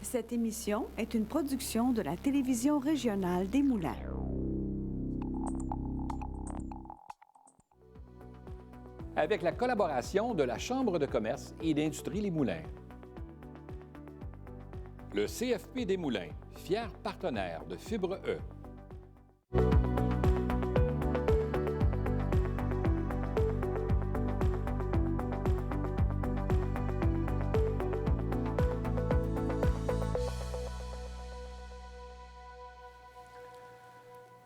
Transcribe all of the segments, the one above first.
Cette émission est une production de la télévision régionale des Moulins. Avec la collaboration de la Chambre de commerce et d'industrie Les Moulins. Le CFP des Moulins, fier partenaire de Fibre E.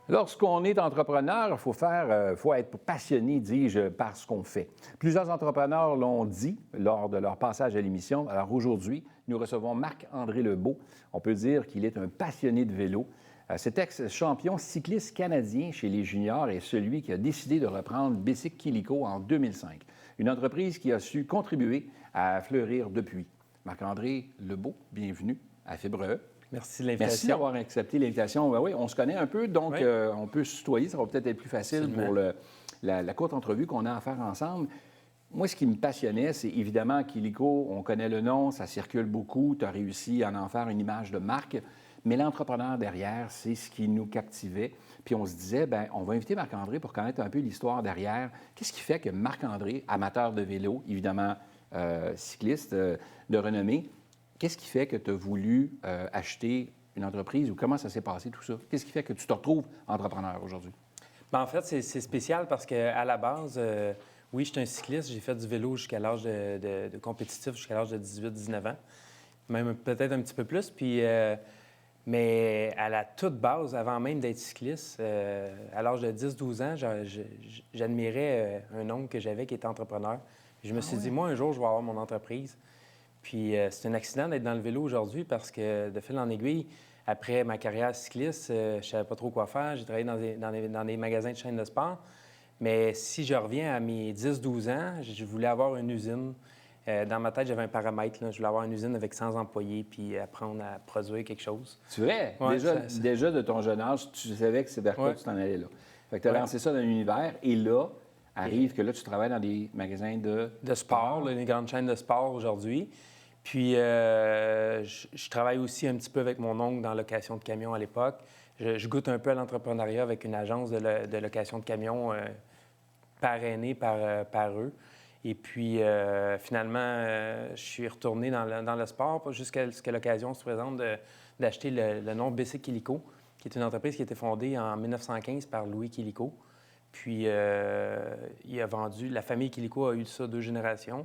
Lorsqu'on est entrepreneur, il faut être passionné, dis-je, par ce qu'on fait. Plusieurs entrepreneurs l'ont dit lors de leur passage à l'émission. Alors aujourd'hui, nous recevons Marc-André Lebeau. On peut dire qu'il est un passionné de vélo. Cet ex-champion cycliste canadien chez les juniors est celui qui a décidé de reprendre Bicycle Illico en 2005. Une entreprise qui a su contribuer à fleurir depuis. Marc-André Lebeau, bienvenue à Fibre E. Merci de l'invitation. Merci d'avoir accepté l'invitation. Ben oui, on se connaît un peu, donc oui. On peut se tutoyer. Ça va peut-être être plus facile pour la courte entrevue qu'on a à faire ensemble. Moi, ce qui me passionnait, c'est évidemment qu'Illico, on connaît le nom, ça circule beaucoup, tu as réussi à en faire une image de marque, mais l'entrepreneur derrière, c'est ce qui nous captivait. Puis on se disait, bien, on va inviter Marc-André pour connaître un peu l'histoire derrière. Qu'est-ce qui fait que Marc-André, amateur de vélo, évidemment cycliste de renommée, qu'est-ce qui fait que tu as voulu acheter une entreprise ou comment ça s'est passé tout ça? Qu'est-ce qui fait que tu te retrouves entrepreneur aujourd'hui? Bien, en fait, c'est spécial parce qu'à la base, oui, je suis un cycliste. J'ai fait du vélo jusqu'à l'âge de compétitif, jusqu'à l'âge de 18-19 ans, même peut-être un petit peu plus. Puis, mais à la toute base, avant même d'être cycliste, à l'âge de 10-12 ans, j'admirais un oncle que j'avais qui était entrepreneur. Je me suis dit, moi, un jour, je vais avoir mon entreprise. Puis c'est un accident d'être dans le vélo aujourd'hui parce que, de fil en aiguille, après ma carrière cycliste, je ne savais pas trop quoi faire. J'ai travaillé dans des magasins de chaînes de sport. Mais si je reviens à mes 10-12 ans, je voulais avoir une usine. Dans ma tête, j'avais un paramètre. Là. Je voulais avoir une usine avec 100 employés puis apprendre à produire quelque chose. C'est vrai? Ouais, déjà, de ton jeune âge, tu savais que c'est vers quoi tu t'en allais là. Fait que tu as lancé ça dans l'univers et là, arrive que là, tu travailles dans des magasins de sport, là, les grandes chaînes de sport aujourd'hui. Puis, je travaille aussi un petit peu avec mon oncle dans location de camions à l'époque. Je goûte un peu à l'entrepreneuriat avec une agence de location de camions parrainée par eux. Et puis, finalement, je suis retourné dans le sport jusqu'à ce que l'occasion se présente d'acheter le nom Bicycle Illico, qui est une entreprise qui a été fondée en 1915 par Louis Illico. Puis, il a vendu, la famille Illico a eu ça 2 générations.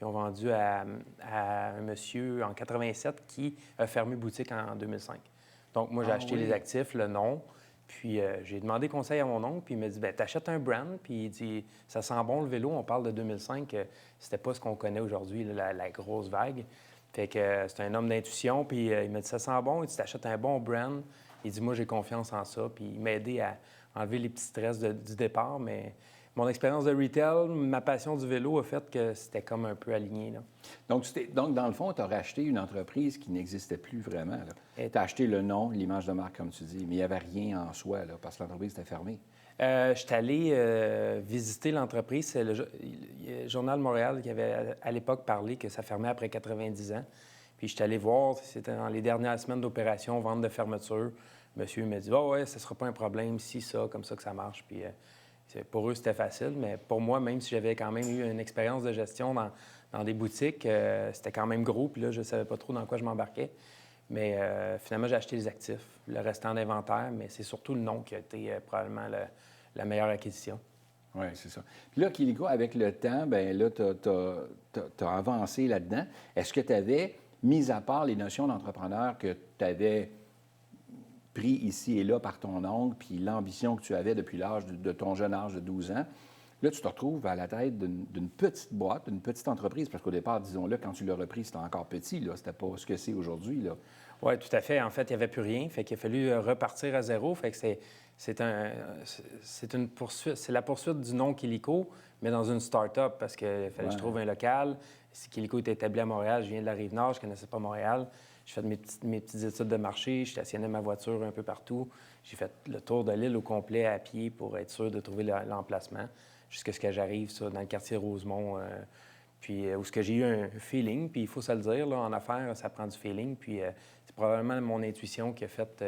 Ils ont vendu à un monsieur en 87 qui a fermé boutique en 2005. Donc, moi, j'ai acheté les actifs, le nom, puis j'ai demandé conseil à mon oncle, puis il m'a dit, bien, t'achètes un brand, puis il dit, ça sent bon le vélo, on parle de 2005, c'était pas ce qu'on connaît aujourd'hui, la grosse vague. Fait que c'est un homme d'intuition, puis il m'a dit, ça sent bon, il dit, t'achètes un bon brand. Il dit, moi, j'ai confiance en ça, puis il m'a aidé à enlever les petits stress du départ, mais mon expérience de retail, ma passion du vélo a fait que c'était comme un peu aligné. Là. Donc, dans le fond, tu as racheté une entreprise qui n'existait plus vraiment. Tu as acheté le nom, l'image de marque, comme tu dis, mais il n'y avait rien en soi, là, parce que l'entreprise était fermée. Je suis allé visiter l'entreprise. C'est le Journal de Montréal qui avait à l'époque parlé que ça fermait après 90 ans. Puis je suis allé voir, c'était dans les dernières semaines d'opération, vente de fermeture. Monsieur m'a dit, oh, ouais, ça ne sera pas un problème, si, ça, comme ça que ça marche. Puis pour eux, c'était facile, mais pour moi, même si j'avais quand même eu une expérience de gestion dans des boutiques, c'était quand même gros, puis là, je ne savais pas trop dans quoi je m'embarquais. Mais finalement, j'ai acheté les actifs, le restant d'inventaire, mais c'est surtout le nom qui a été probablement la meilleure acquisition. Oui, c'est ça. Puis là, Illico, avec le temps, bien là, tu as avancé là-dedans. Est-ce que tu avais, mis à part les notions d'entrepreneur que tu avais pris ici et là par ton oncle, puis l'ambition que tu avais depuis l'âge de ton jeune âge de 12 ans, là, tu te retrouves à la tête d'une petite boîte, d'une petite entreprise, parce qu'au départ, disons-le, quand tu l'as repris, c'était encore petit, là, c'était pas ce que c'est aujourd'hui, là. Oui, tout à fait. En fait, il n'y avait plus rien, fait qu'il a fallu repartir à zéro, fait que c'est la poursuite du nom Illico, mais dans une start-up, parce qu'il fallait que je trouve un local. Si Illico était établi à Montréal, je viens de la Rive-Nord, je ne connaissais pas Montréal. J'ai fait mes petites études de marché, je stationnais ma voiture un peu partout. J'ai fait le tour de l'île au complet à pied pour être sûr de trouver l'emplacement, jusqu'à ce que j'arrive dans le quartier Rosemont. Puis où ce que j'ai eu un feeling, puis il faut se le dire, là, en affaires, ça prend du feeling. Puis c'est probablement mon intuition qui a fait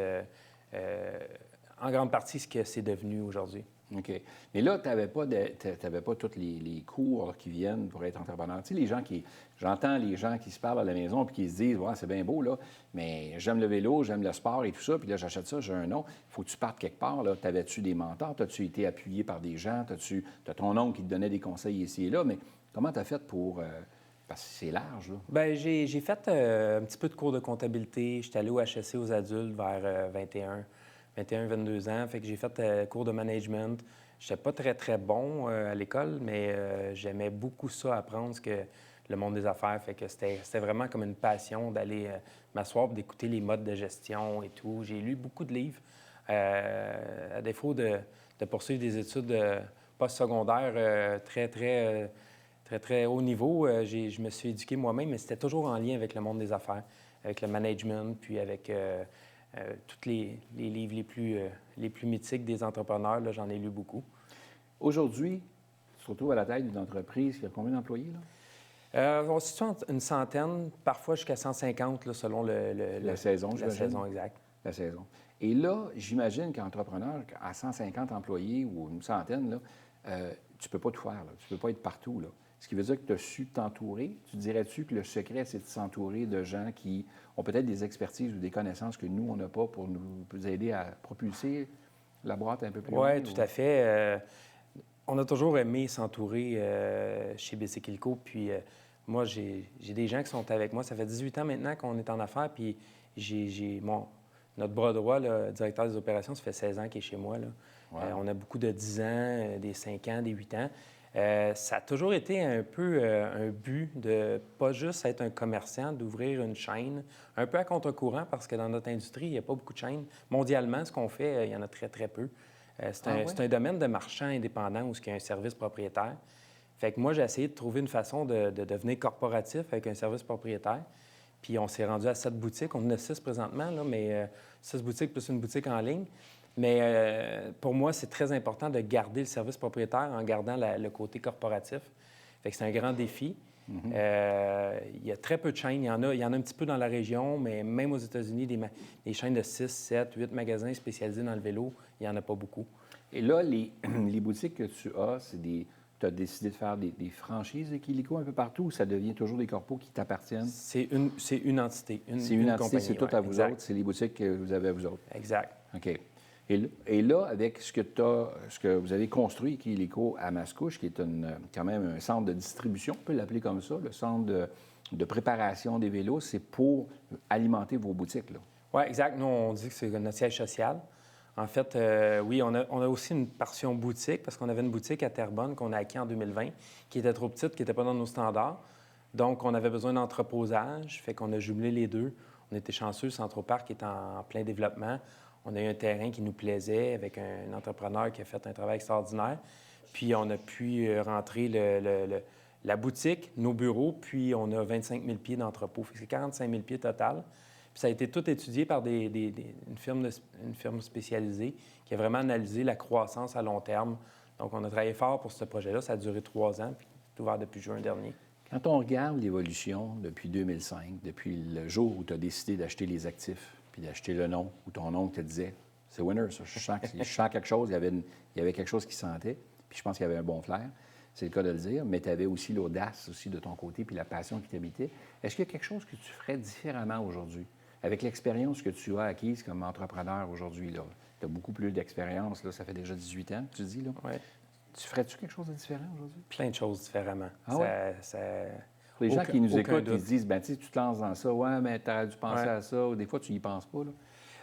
en grande partie ce que c'est devenu aujourd'hui. OK. Mais là, tu n'avais pas tous les cours qui viennent pour être entrepreneur. Tu sais, j'entends les gens qui se parlent à la maison puis qui se disent, ouais, c'est bien beau, là, mais j'aime le vélo, j'aime le sport et tout ça, puis là, j'achète ça, j'ai un nom. Il faut que tu partes quelque part, là. T'avais-tu des mentors? As-tu été appuyé par des gens? T'as ton oncle qui te donnait des conseils ici et là, mais comment tu as fait pour. Parce que c'est large, là. Bien, j'ai fait un petit peu de cours de comptabilité. J'étais allé au HEC aux adultes vers 22 ans. Fait que j'ai fait cours de management. Je n'étais pas très, très bon à l'école, mais j'aimais beaucoup ça, apprendre ce que le monde des affaires. Fait que c'était vraiment comme une passion d'aller m'asseoir et d'écouter les modes de gestion et tout. J'ai lu beaucoup de livres. À défaut de poursuivre des études postsecondaires très haut niveau, je me suis éduqué moi-même, mais c'était toujours en lien avec le monde des affaires, avec le management, puis avec tous les livres les plus mythiques des entrepreneurs. Là, j'en ai lu beaucoup. Aujourd'hui, tu te retrouves à la tête d'une entreprise qui a combien d'employés, là? On se situe entre une centaine, parfois jusqu'à 150, là, selon la saison, la saison exacte. La saison. Et là, j'imagine qu'entrepreneur, à 150 employés ou une centaine, là, tu ne peux pas tout faire, là. Tu ne peux pas être partout, là. Ce qui veut dire que tu as su t'entourer. Tu dirais-tu que le secret, c'est de s'entourer de gens qui ont peut-être des expertises ou des connaissances que nous, on n'a pas pour nous aider à propulser la boîte un peu plus loin? Oui, tout à fait. On a toujours aimé s'entourer chez BC Quilco. Puis moi, j'ai des gens qui sont avec moi. Ça fait 18 ans maintenant qu'on est en affaires. Puis notre bras droit, le directeur des opérations, ça fait 16 ans qu'il est chez moi, là. Wow. On a beaucoup de 10 ans, des 5 ans, des 8 ans. Ça a toujours été un peu un but de pas juste être un commerçant, d'ouvrir une chaîne, un peu à contre-courant, parce que dans notre industrie, il n'y a pas beaucoup de chaînes. Mondialement, ce qu'on fait, il y en a très, très peu. C'est un domaine de marchand indépendant où il y a un service propriétaire. Fait que moi, j'ai essayé de trouver une façon de devenir corporatif avec un service propriétaire. Puis on s'est rendu à 7 boutiques. On en a 6 présentement, là, mais 6 boutiques plus une boutique en ligne. Mais pour moi, c'est très important de garder le service propriétaire en gardant le côté corporatif. Fait que c'est un grand défi. Il y a très peu de chaînes. Il y en a un petit peu dans la région, mais même aux États-Unis, des chaînes de 6, 7, 8 magasins spécialisés dans le vélo, il n'y en a pas beaucoup. Et là, les boutiques que tu as, tu as décidé de faire des franchises de Quilico un peu partout ou ça devient toujours des corpos qui t'appartiennent? C'est une entité. C'est une entité, compagnie, c'est tout à vous exact. autres, c'est les boutiques que vous avez à vous autres. Exact. OK. Et là, avec ce que vous avez construit, Quilico à Mascouche, qui est quand même un centre de distribution, on peut l'appeler comme ça, le centre de préparation des vélos, c'est pour alimenter vos boutiques, là. Oui, exact. Nous, on dit que c'est notre siège social. En fait, oui, on a aussi une portion boutique, parce qu'on avait une boutique à Terrebonne qu'on a acquis en 2020, qui était trop petite, qui n'était pas dans nos standards. Donc, on avait besoin d'entreposage, fait qu'on a jumelé les deux. On était chanceux, Centroparc est en plein développement. On a eu un terrain qui nous plaisait avec un entrepreneur qui a fait un travail extraordinaire. Puis, on a pu rentrer la boutique, nos bureaux, puis on a 25 000 pieds d'entrepôt. C'est 45 000 pieds total. Puis ça a été tout étudié par une firme spécialisée qui a vraiment analysé la croissance à long terme. Donc, on a travaillé fort pour ce projet-là. Ça a duré 3 ans, puis c'est ouvert depuis juin dernier. Quand on regarde l'évolution depuis 2005, depuis le jour où tu as décidé d'acheter les actifs, puis d'acheter le nom, où ton oncle te disait « c'est winner, ça, je sens quelque chose », il y avait quelque chose qui sentait, puis je pense qu'il y avait un bon flair, c'est le cas de le dire, mais tu avais aussi l'audace aussi de ton côté, puis la passion qui t'habitait. Est-ce qu'il y a quelque chose que tu ferais différemment aujourd'hui? Avec l'expérience que tu as acquise comme entrepreneur aujourd'hui, là, tu as beaucoup plus d'expérience, là, ça fait déjà 18 ans, tu dis, là. Ouais. Tu ferais-tu quelque chose de différent aujourd'hui? Plein de choses différemment. Ah ouais? Pour les gens qui nous écoutent, qui se disent, ben tu te lances dans ça, ouais, mais tu aurais dû penser à ça, ou des fois, tu n'y penses pas, là.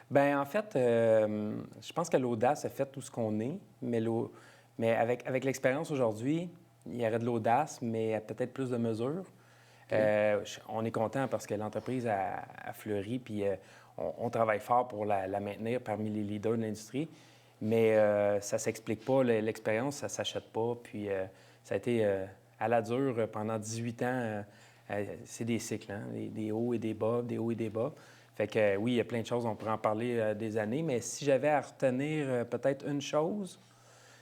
Bien, en fait, je pense que l'audace a fait tout ce qu'on est, mais avec l'expérience aujourd'hui, il y aurait de l'audace, mais peut-être plus de mesures. Okay. On est content parce que l'entreprise a fleuri, puis on travaille fort pour la maintenir parmi les leaders de l'industrie, mais ça ne s'explique pas. L'expérience, ça ne s'achète pas, puis ça a été à la dure pendant 18 ans. C'est des cycles, hein? Des hauts et des bas, des hauts et des bas. Fait que oui, il y a plein de choses, on pourrait en parler des années, mais si j'avais à retenir peut-être une chose,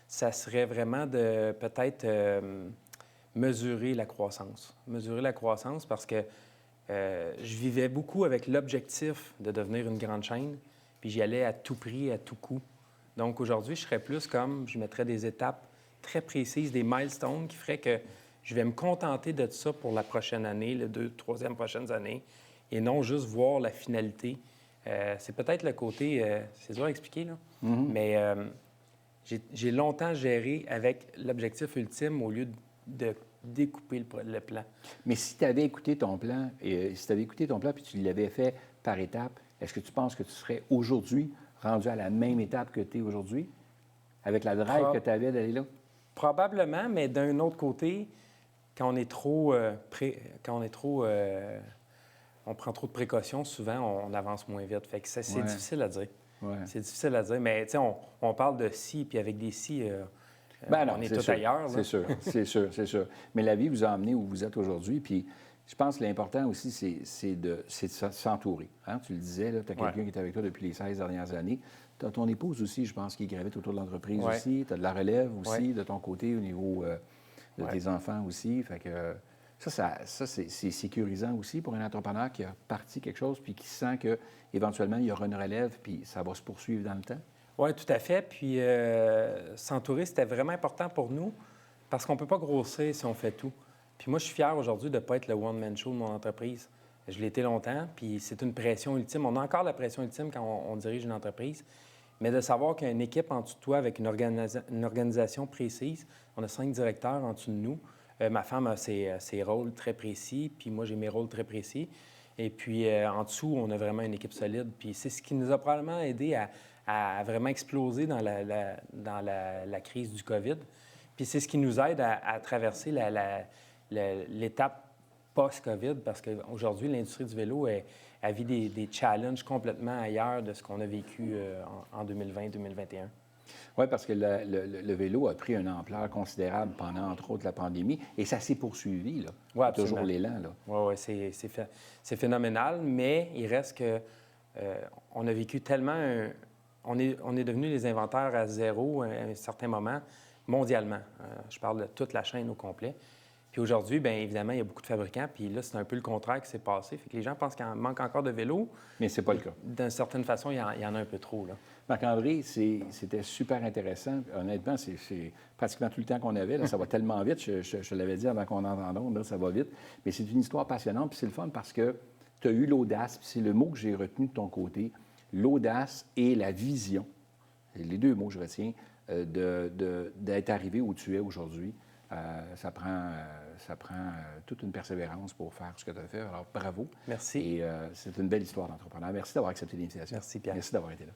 ça serait vraiment de peut-être mesurer la croissance. Mesurer la croissance parce que je vivais beaucoup avec l'objectif de devenir une grande chaîne, puis j'y allais à tout prix, à tout coût. Donc aujourd'hui, je serais plus comme, je mettrais des étapes très précises, des milestones qui feraient que je vais me contenter de ça pour la prochaine année, les 2, 3e prochaines années, et non juste voir la finalité. C'est peut-être le côté, c'est dur à expliquer, là, mais j'ai longtemps géré avec l'objectif ultime au lieu de découper le plan. Mais si tu avais écouté ton plan, et si tu avais écouté ton plan puis tu l'avais fait par étapes, est-ce que tu penses que tu serais aujourd'hui rendu à la même étape que tu es aujourd'hui, avec la drive que tu avais d'aller là? Probablement, mais d'un autre côté, quand on est trop, on prend trop de précautions, souvent on avance moins vite. Fait que c'est difficile à dire. Ouais. C'est difficile à dire, mais tu sais, on parle de si, puis avec des si, Non, on est tout sûr, ailleurs. C'est sûr, c'est sûr, c'est sûr. Mais la vie vous a amené où vous êtes aujourd'hui, puis je pense que l'important aussi, c'est de s'entourer. Hein? Tu le disais, tu as quelqu'un qui est avec toi depuis les 16 dernières années. Tu as ton épouse aussi, je pense, qui gravite autour de l'entreprise aussi. Tu as de la relève aussi de ton côté au niveau de tes enfants aussi. Fait que ça c'est sécurisant aussi pour un entrepreneur qui a parti quelque chose puis qui sent qu'éventuellement, il y aura une relève puis ça va se poursuivre dans le temps. Oui, tout à fait. Puis s'entourer, c'était vraiment important pour nous parce qu'on ne peut pas grossir si on fait tout. Puis moi, je suis fier aujourd'hui de ne pas être le one-man show de mon entreprise. Je l'ai été longtemps, puis c'est une pression ultime. On a encore la pression ultime quand on dirige une entreprise, mais de savoir qu'il y a une équipe en dessous de toi avec une organisation précise. On a 5 directeurs en dessous de nous. Ma femme a ses rôles très précis, puis moi, j'ai mes rôles très précis. Et puis, en dessous, on a vraiment une équipe solide. Puis c'est ce qui nous a probablement aidé à vraiment exploser dans la crise du COVID. Puis c'est ce qui nous aide à traverser l'étape post-COVID, parce qu'aujourd'hui, l'industrie du vélo vit des challenges complètement ailleurs de ce qu'on a vécu en 2020-2021. Oui, parce que le vélo a pris une ampleur considérable pendant, entre autres, la pandémie, et ça s'est poursuivi, là. Oui, toujours l'élan, là. Oui, c'est phénoménal, mais il reste que on a vécu tellement... On est devenus les inventaires à zéro à un certain moment, mondialement. Je parle de toute la chaîne au complet. Puis aujourd'hui, bien évidemment, il y a beaucoup de fabricants, puis là, c'est un peu le contraire qui s'est passé. Fait que les gens pensent qu'il manque encore de vélos. Mais c'est pas le cas. D'une certaine façon, il y en a un peu trop, là. Marc-André, c'était super intéressant. Honnêtement, c'est pratiquement tout le temps qu'on avait. Là, ça va tellement vite. Je te l'avais dit avant qu'on entende, là, ça va vite. Mais c'est une histoire passionnante, puis c'est le fun parce que tu as eu l'audace, puis c'est le mot que j'ai retenu de ton côté, l'audace et la vision. C'est les 2 mots que je retiens, d'être arrivé où tu es aujourd'hui. Ça prend toute une persévérance pour faire ce que tu as fait. Alors, bravo. Merci. Et c'est une belle histoire d'entrepreneur. Merci d'avoir accepté l'invitation. Merci, Pierre. Merci d'avoir été là.